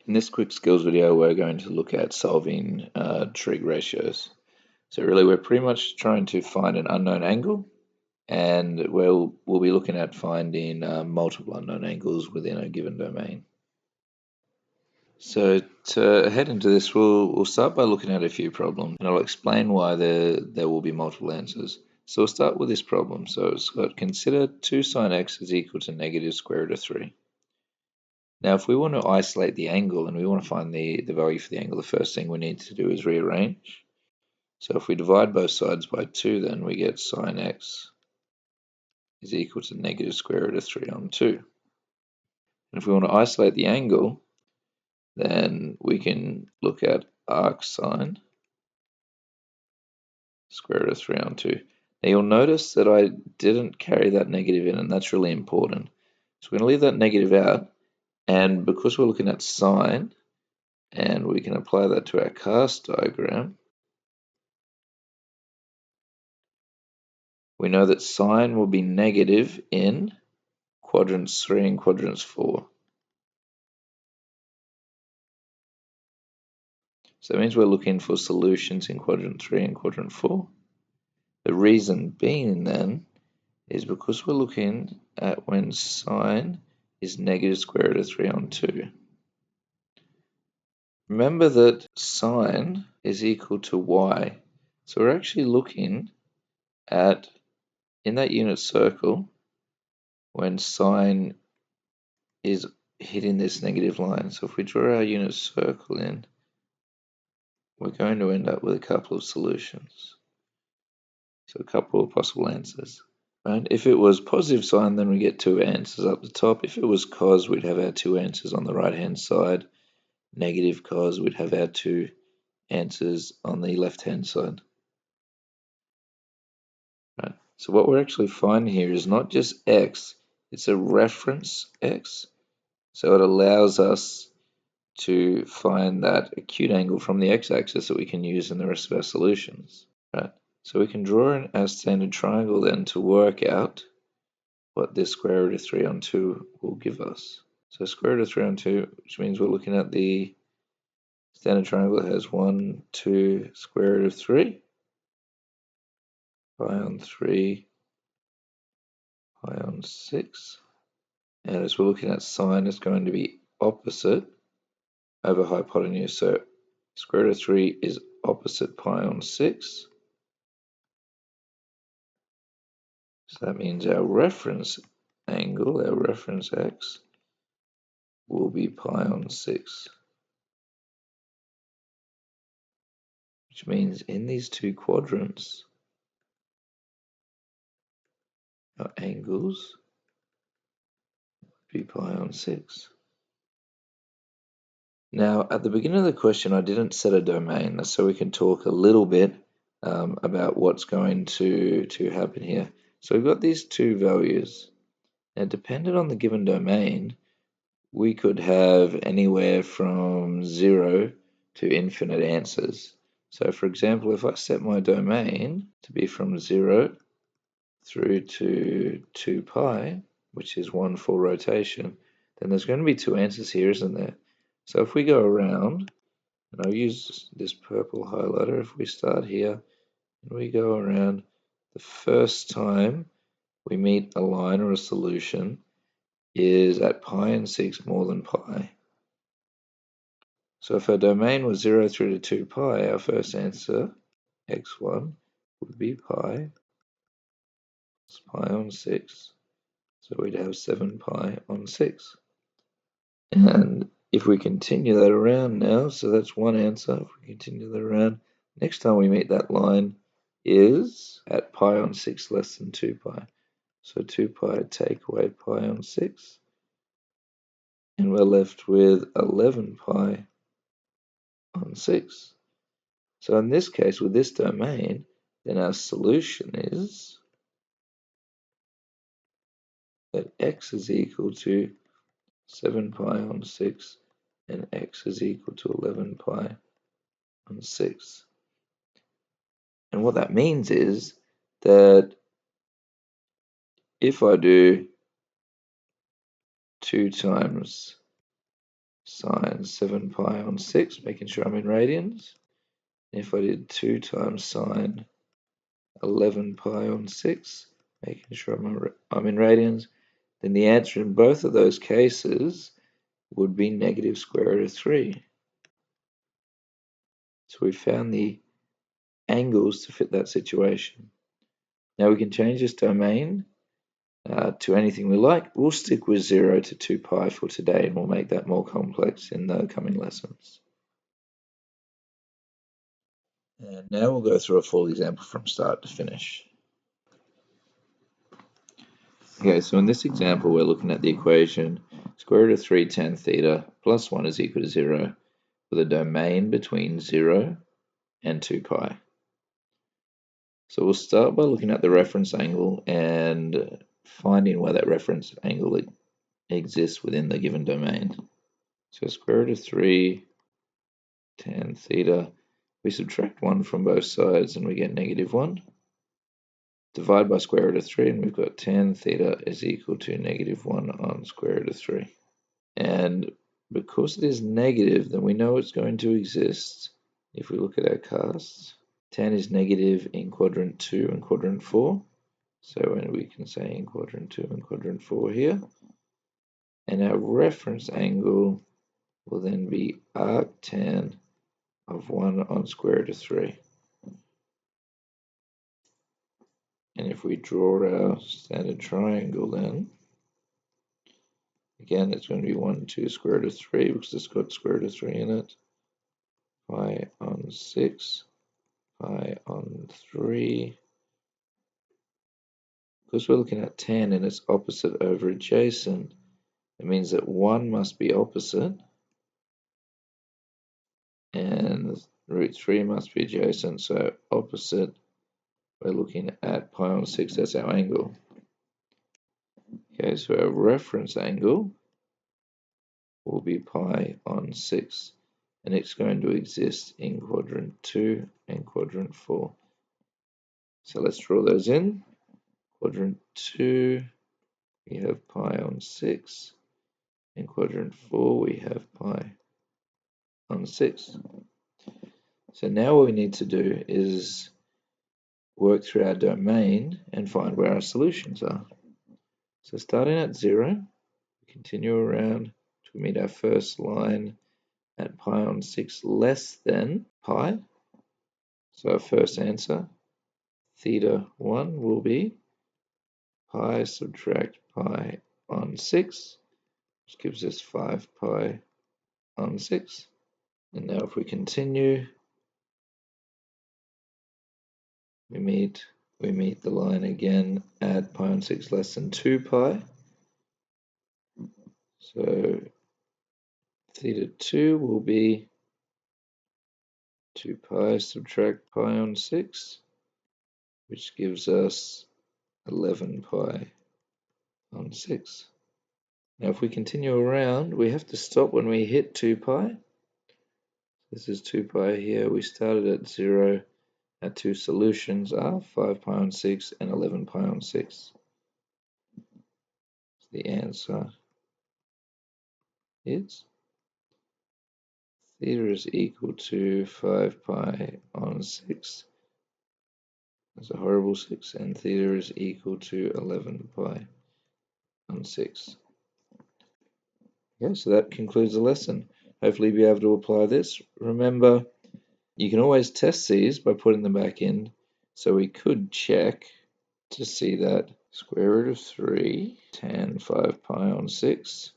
In this quick skills video, we're going to look at solving trig ratios. So really, we're pretty much trying to find an unknown angle, and we'll be looking at finding multiple unknown angles within a given domain. So to head into this, we'll start by looking at a few problems, and I'll explain why there will be multiple answers. So we'll start with this problem. So it's got consider 2 sine x is equal to negative square root of 3. Now, if we want to isolate the angle and we want to find the value for the angle, the first thing we need to do is rearrange. So if we divide both sides by 2, then we get sine x is equal to negative square root of 3 on 2. And if we want to isolate the angle, then we can look at arc sine square root of 3 on 2. Now you'll notice that I didn't carry that negative in, and that's really important. So we're going to leave that negative out, and because we're looking at sine, and we can apply that to our cast diagram, we know that sine will be negative in quadrants 3 and quadrants 4. So that means we're looking for solutions in quadrant 3 and quadrant 4. The reason being then is because we're looking at when sine is negative square root of 3 on 2. Remember that sine is equal to y. So we're actually looking at, in that unit circle, when sine is hitting this negative line. So if we draw our unit circle in, we're going to end up with a couple of solutions. So a couple of possible answers. Right? If it was positive sine, then we get 2 answers up the top. If it was cos, we'd have our 2 answers on the right-hand side. Negative cos, we'd have our 2 answers on the left-hand side. Right? So what we're actually finding here is not just x, it's a reference x. So it allows us to find that acute angle from the x-axis that we can use in the rest of our solutions. Right? So we can draw our standard triangle then to work out what this square root of 3 on 2 will give us. So square root of 3 on 2, which means we're looking at the standard triangle that has 1, 2, square root of 3, pi on 3, pi on 6. And as we're looking at sine, it's going to be opposite over hypotenuse. So square root of 3 is opposite pi on 6. So that means our reference angle, our reference x, will be pi on 6. Which means in these two quadrants, our angles would be pi on 6. Now, at the beginning of the question, I didn't set a domain, so we can talk a little bit about what's going to happen here. So we've got these two values. Now, dependent on the given domain, we could have anywhere from 0 to infinite answers. So, for example, if I set my domain to be from 0 through to 2 pi, which is 1 full rotation, then there's going to be 2 answers here, isn't there? So if we go around, and I'll use this purple highlighter, if we start here, and we go around, the first time we meet a line or a solution is at pi and 6 more than pi. So if our domain was 0 through to 2 pi, our first answer, x1, would be pi. It's pi on 6. So we'd have 7 pi on 6. And if we continue that around now, so that's one answer. If we continue that around, next time we meet that line is at pi on 6 less than 2 pi. So 2 pi take away pi on 6. And we're left with 11 pi on 6. So in this case, with this domain, then our solution is that x is equal to 7 pi on 6 and x is equal to 11 pi on 6. And what that means is that if I do 2 times sine 7 pi on 6, making sure I'm in radians. If I did 2 times sine 11 pi on 6, making sure I'm in radians, then the answer in both of those cases would be negative square root of 3. So we found the angles to fit that situation. Now we can change this domain to anything we like. We'll stick with 0 to 2 pi for today, and we'll make that more complex in the coming lessons. And now we'll go through a full example from start to finish. Okay, so in this example, we're looking at the equation square root of 3 tan theta plus 1 is equal to 0 with a domain between 0 and 2 pi. So we'll start by looking at the reference angle and finding where that reference angle exists within the given domain. So square root of 3 tan theta, we subtract 1 from both sides and we get negative 1. Divide by square root of 3 and we've got tan theta is equal to negative 1 on square root of 3. And because it is negative, then we know it's going to exist if we look at our casts. Tan is negative in quadrant 2 and quadrant 4. So we can say in quadrant 2 and quadrant 4 here. And our reference angle will then be arctan of 1 on square root of 3. And if we draw our standard triangle then, again it's going to be 1, 2 square root of 3 because it's got square root of 3 in it. Pi on 6, pi on 3. Because we're looking at tan and it's opposite over adjacent, it means that 1 must be opposite and root 3 must be adjacent, so opposite, we're looking at pi on 6, that's our angle. Okay, so our reference angle will be pi on 6, and it's going to exist in quadrant 2 and quadrant 4. So let's draw those in. Quadrant 2, we have pi on 6. In quadrant 4, we have pi on 6. So now what we need to do is work through our domain and find where our solutions are. So starting at 0, we continue around to meet our first line at pi on 6 less than pi. So our first answer, theta 1, will be pi subtract pi on 6, which gives us 5 pi on 6. And now if we continue, we meet the line again at pi on 6 less than 2 pi. So theta 2 will be 2 pi subtract pi on 6, which gives us 11 pi on 6. Now if we continue around, we have to stop when we hit 2 pi. This is 2 pi here. We started at 0. Our two solutions are 5 pi on 6 and 11 pi on 6. The answer is theta is equal to 5 pi on 6. That's a horrible 6. And theta is equal to 11 pi on 6. Okay, so that concludes the lesson. Hopefully you'll be able to apply this. Remember, you can always test these by putting them back in. So we could check to see that square root of 3 tan 5 pi on 6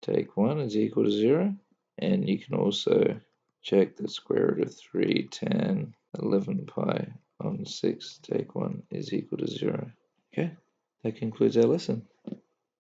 take 1 is equal to 0. And you can also check that square root of 3 tan 11 pi on 6 take 1 is equal to 0. Okay, that concludes our lesson.